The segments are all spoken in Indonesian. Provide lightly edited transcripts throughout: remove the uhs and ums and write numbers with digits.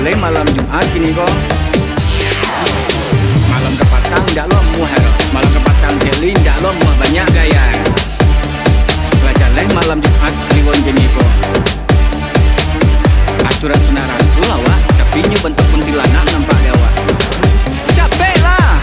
Rajalela malam Jumat gini kok. Malam kepasang ndak lo muher, malam kepasang jeli ndak lo muah banyak gaya. Rajalela malam Jumat kliwon gini kok. Aturan sunaran tu awak, tapi nyu bentuk kuntilanak nampak dewa. Capek lah.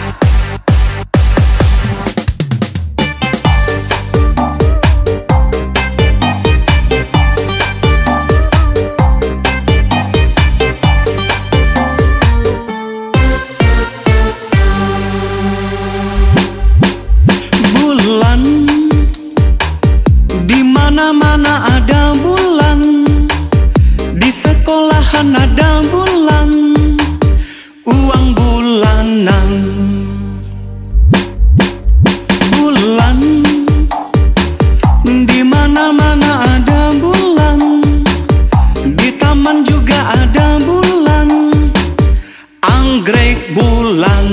Di mana-mana ada bulan, di sekolahan ada bulan, uang bulanan. Bulan, di mana-mana ada bulan, di taman juga ada bulan, anggrek bulan.